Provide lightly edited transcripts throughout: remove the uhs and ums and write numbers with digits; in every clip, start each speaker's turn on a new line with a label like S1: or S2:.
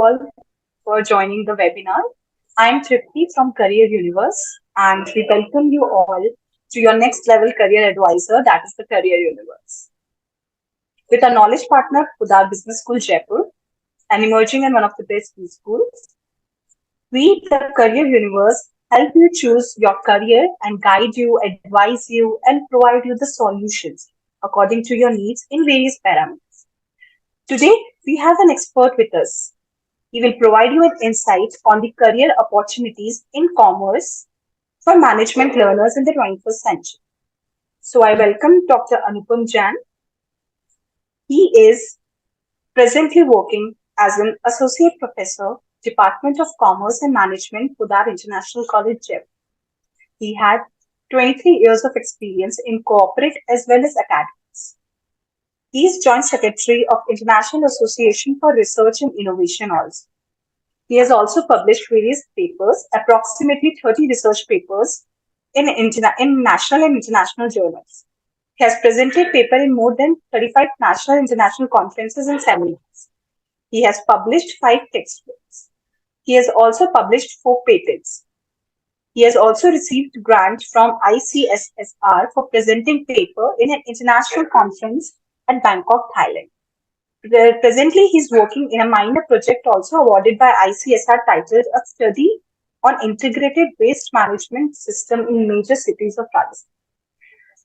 S1: all for joining the webinar. I'm Tripti from Career Universe, and we welcome you all to your next level career advisor, that is the Career Universe. With our knowledge partner, Poddar Business School, Jaipur, and emerging in one of the best schools, we, the Career Universe, help you choose your career and guide you, advise you, and provide you the solutions according to your needs in various parameters. Today, we have an expert with us. He will provide you an insight on the career opportunities in commerce for management learners in the 21st century. So I welcome Dr. Anupam Jain. He is presently working as an associate professor, Department of Commerce and Management, Poddar International College, Jaipur. He had 23 years of experience in corporate as well as academics. He is Joint Secretary of International Association for Research and Innovation also. He has also published various papers, approximately 30 research papers in national and international journals. He has presented paper in more than 35 national and international conferences and seminars. He has published 5 textbooks. He has also published 4 patents. He has also received grant from ICSSR for presenting paper in an international conference at Bangkok, Thailand. Presently, he is working in a minor project also awarded by ICSR titled A Study on Integrated Waste Management System in Major Cities of Rajasthan.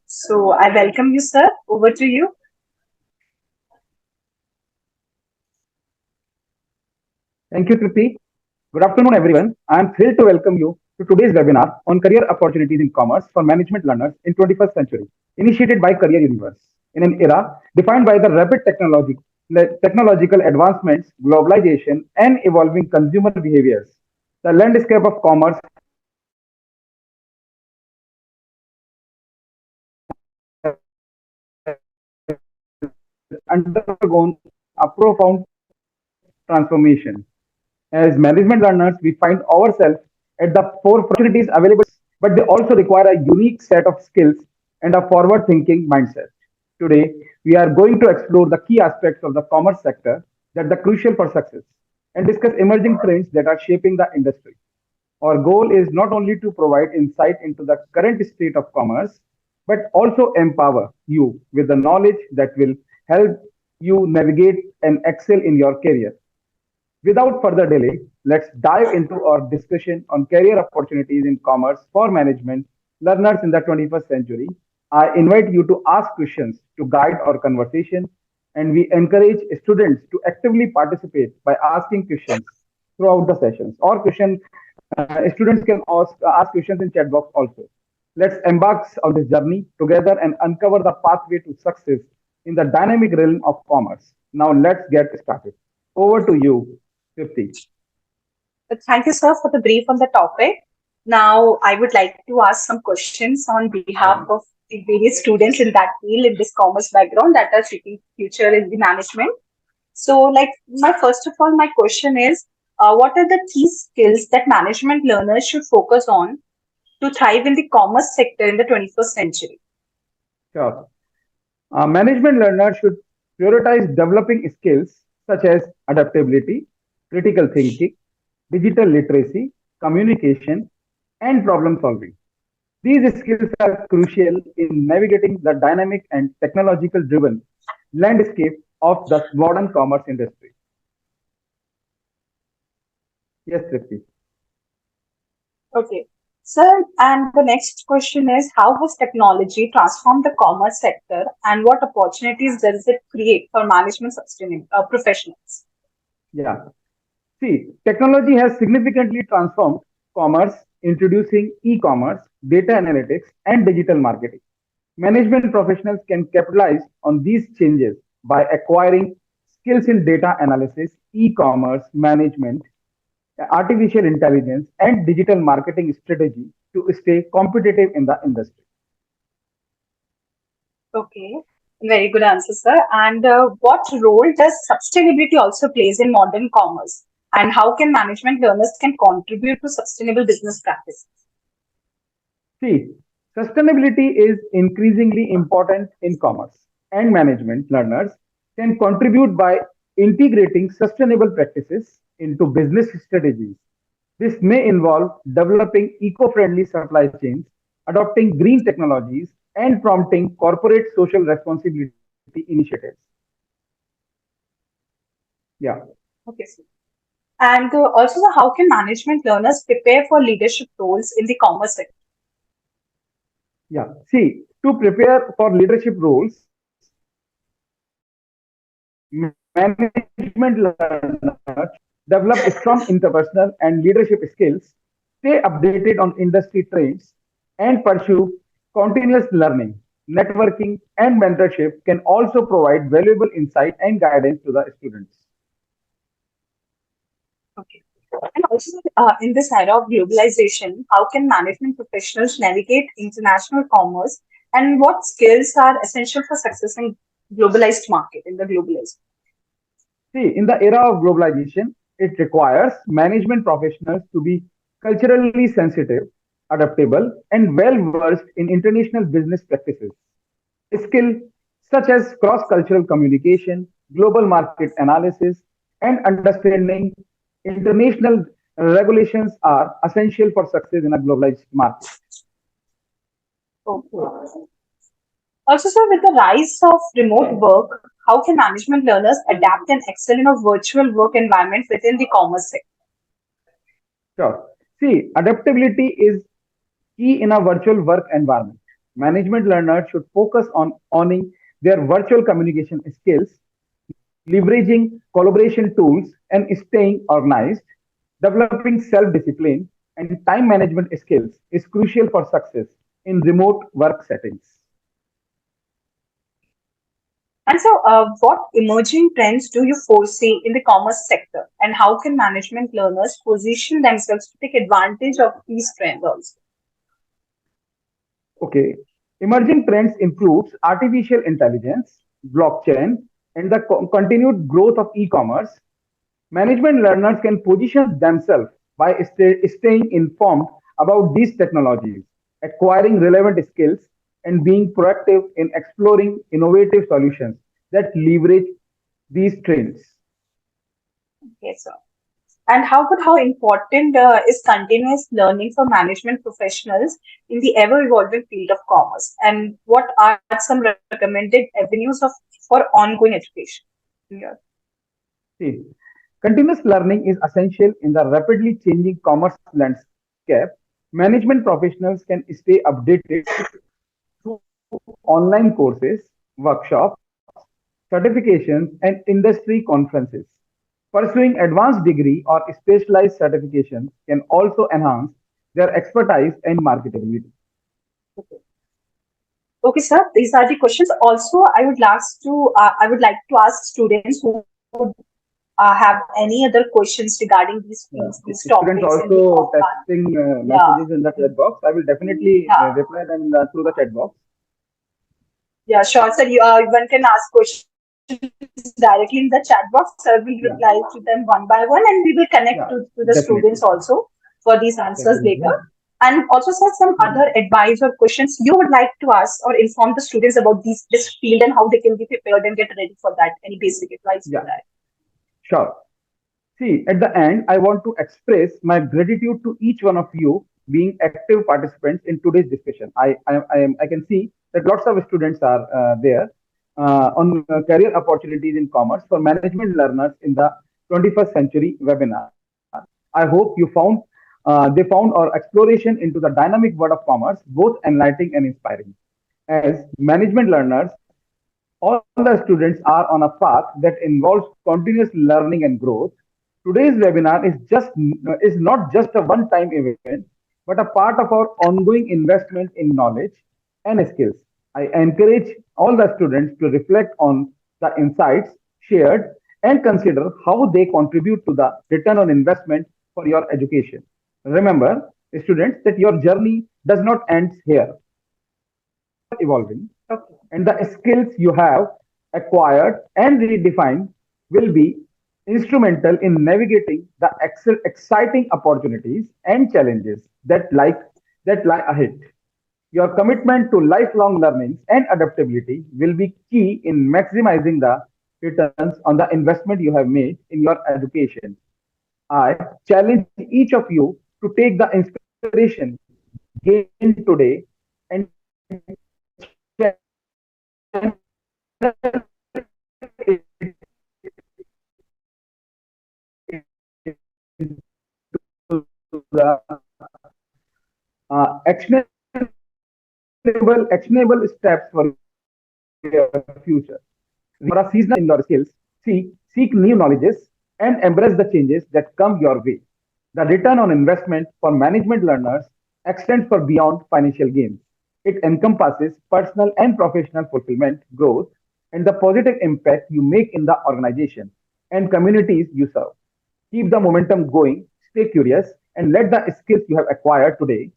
S1: So, I welcome you, sir. Over to you.
S2: Thank you, Tripti. Good afternoon, everyone. I am thrilled to welcome you to today's webinar on career opportunities in commerce for management learners in 21st century, initiated by Career Universe. In an era defined by the rapid technological advancements, globalization, and evolving consumer behaviors, the landscape of commerce has undergone a profound transformation. As management learners, we find ourselves at the forefront of opportunities available, but they also require a unique set of skills and a forward thinking mindset. Today, we are going to explore the key aspects of the commerce sector that are crucial for success and discuss emerging trends that are shaping the industry. Our goal is not only to provide insight into the current state of commerce, but also empower you with the knowledge that will help you navigate and excel in your career. Without further delay, let's dive into our discussion on career opportunities in commerce for management learners in the 21st century. I invite you to ask questions to guide our conversation, and we encourage students to actively participate by asking questions throughout the sessions. Or students can ask questions in chat box also. Let's embark on this journey together and uncover the pathway to success in the dynamic realm of commerce. Now let's get started. Over to you, 50.
S1: Thank you, sir, for the brief on the topic. Now, I would like to ask some questions on behalf of the various students in that field, in this commerce background, that are seeking future in the management. So, first of all, my question is, what are the key skills that management learners should focus on to thrive in the commerce sector in the 21st century?
S2: Sure. Management learners should prioritize developing skills such as adaptability, critical thinking, digital literacy, communication, and problem solving. These skills are crucial in navigating the dynamic and technological driven landscape of the modern commerce industry. Yes, Tripti.
S1: Okay. Sir, and the next question is, how has technology transformed the commerce sector and what opportunities does it create for management professionals?
S2: Yeah. See, technology has significantly transformed commerce, introducing e-commerce, data analytics, and digital marketing. Management professionals can capitalize on these changes by acquiring skills in data analysis, e-commerce management, artificial intelligence, and digital marketing strategy to stay competitive in the industry.
S1: Okay, very good answer, sir. And what role does sustainability also plays in modern commerce? And how can management learners can contribute to sustainable business practices?
S2: See, sustainability is increasingly important in commerce, and management learners can contribute by integrating sustainable practices into business strategies. This may involve developing eco-friendly supply chains, adopting green technologies, and prompting corporate social responsibility initiatives. Yeah,
S1: Okay, sir. And also, sir, how can management learners prepare for leadership roles in the commerce sector?
S2: yeah. See, to prepare for leadership roles, management learners develop strong interpersonal and leadership skills, stay updated on industry trends, and pursue continuous learning. Networking and mentorship can also provide valuable insight and guidance to the students.
S1: Okay. And also, in this era of globalization, how can management professionals navigate international commerce, and what skills are essential for success in globalized market, in the globalized?
S2: See, in the era of globalization, it requires management professionals to be culturally sensitive, adaptable, and well versed in international business practices. Skills such as cross cultural communication, global market analysis, and understanding international regulations are essential for success in a globalized market.
S1: Okay. Also, sir, with the rise of remote work, how can management learners adapt and excel in a virtual work environment within the commerce sector?
S2: Sure. See, adaptability is key in a virtual work environment. Management learners should focus on owning their virtual communication skills, leveraging collaboration tools, and staying organized. Developing self discipline and time management skills is crucial for success in remote work settings.
S1: And so, what emerging trends do you foresee in the commerce sector, and how can management learners position themselves to take advantage of these trends also?
S2: Okay. Emerging trends includes artificial intelligence, blockchain, and the continued growth of e-commerce. Management learners can position themselves by staying informed about these technologies, acquiring relevant skills, and being proactive in exploring innovative solutions that leverage these trends.
S1: Yes, sir. And how important is continuous learning for management professionals in the ever-evolving field of commerce? And what are some recommended avenues for ongoing education? Yeah.
S2: See, continuous learning is essential in the rapidly changing commerce landscape. Management professionals can stay updated through online courses, workshops, certifications, and industry conferences. Pursuing advanced degree or specialized certifications can also enhance their expertise and marketability.
S1: Okay, sir. These are the questions. Also, I would like to ask students who would have any other questions regarding these
S2: Yeah.
S1: fields, these
S2: Students
S1: topics in the
S2: also
S1: podcast.
S2: texting
S1: Yeah,
S2: messages in the chat box. I will definitely
S1: yeah,
S2: reply them through the chat box.
S1: yeah. Sure, sir. One can ask questions directly in the chat box. Sir will reply to them
S2: Yeah,
S1: one by one, and we will connect to the
S2: yeah,
S1: students also
S2: definitely,
S1: for these answers later.
S2: definitely.
S1: And also, sir, some other
S2: Mhm.
S1: advice or questions you would like to ask or inform the students about this field and how they can be prepared and get ready for that. Any basic advice for
S2: Yeah,
S1: that?
S2: sure. See, at the end, I want to express my gratitude to each one of you being active participants in today's discussion. I can see that lots of students are there on career opportunities in commerce for management learners in the 21st century webinar. I hope you found they found our exploration into the dynamic world of commerce both enlightening and inspiring. As management learners, all the students are on a path that involves continuous learning and growth. Today's webinar is not just a one-time event, but a part of our ongoing investment in knowledge and skills. I encourage all the students to reflect on the insights shared and consider how they contribute to the return on investment for your education. Remember, students, that your journey does not end here. It keeps evolving,
S1: Okay.
S2: and the skills you have acquired and redefined will be instrumental in navigating the exciting opportunities and challenges that lie ahead. Your commitment to lifelong learnings and adaptability will be key in maximizing the returns on the investment you have made in your education. I challenge each of you to take the inspiration gained today and channel it into the actionable steps for your future. Reflect on your seasonal skills, seek new knowledges, and embrace the changes that come your way. The return on investment for management learners extends for beyond financial gains. It encompasses personal and professional fulfillment, growth, and the positive impact you make in the organization and communities you serve. Keep the momentum going, stay curious, and let the skills you have acquired today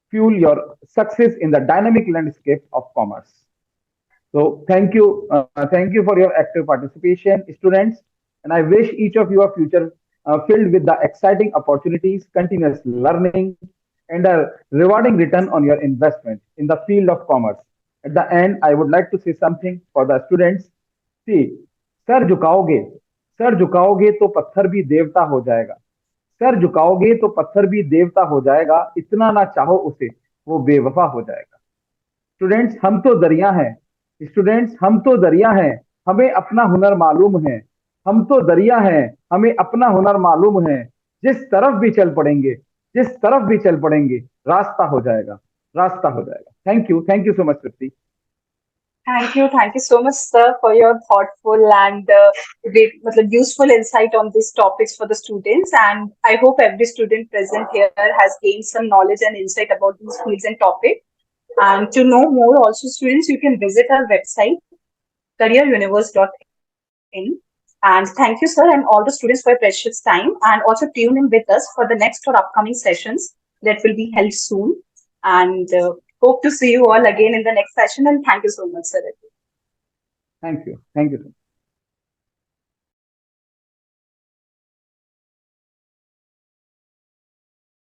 S2: fuel your success in the dynamic landscape of commerce. So thank you for your active participation, students, and I wish each of you a future filled with the exciting opportunities, continuous learning, and a rewarding return on your investment in the field of commerce. At the end, I would like to say something for the students. See, सर झुकाओगे सर झुकाओगे तो पत्थर भी देवता हो जाएगा सर झुकाओगे तो पत्थर भी देवता हो जाएगा इतना ना चाहो उसे वो बेवफा हो जाएगा स्टूडेंट्स हम तो दरिया हैं स्टूडेंट्स हम तो दरिया हैं हमें अपना हुनर मालूम है हम तो दरिया हैं हमें अपना हुनर मालूम है जिस तरफ भी चल पड़ेंगे जिस तरफ भी चल पड़ेंगे रास्ता हो जाएगा रास्ता हो जाएगा thank you so much Kriti
S1: Thank you so much, sir, for your thoughtful and great, useful insight on these topics for the students. And I hope every student present here has gained some knowledge and insight about these fields and topics. And to know more, also, students, you can visit our website, careeruniverse.in. And thank you, sir, and all the students for your precious time. And also tune in with us for the next or upcoming sessions that will be held soon. And hope to see you all again in the next session. And thank you so much, sir.
S2: Thank you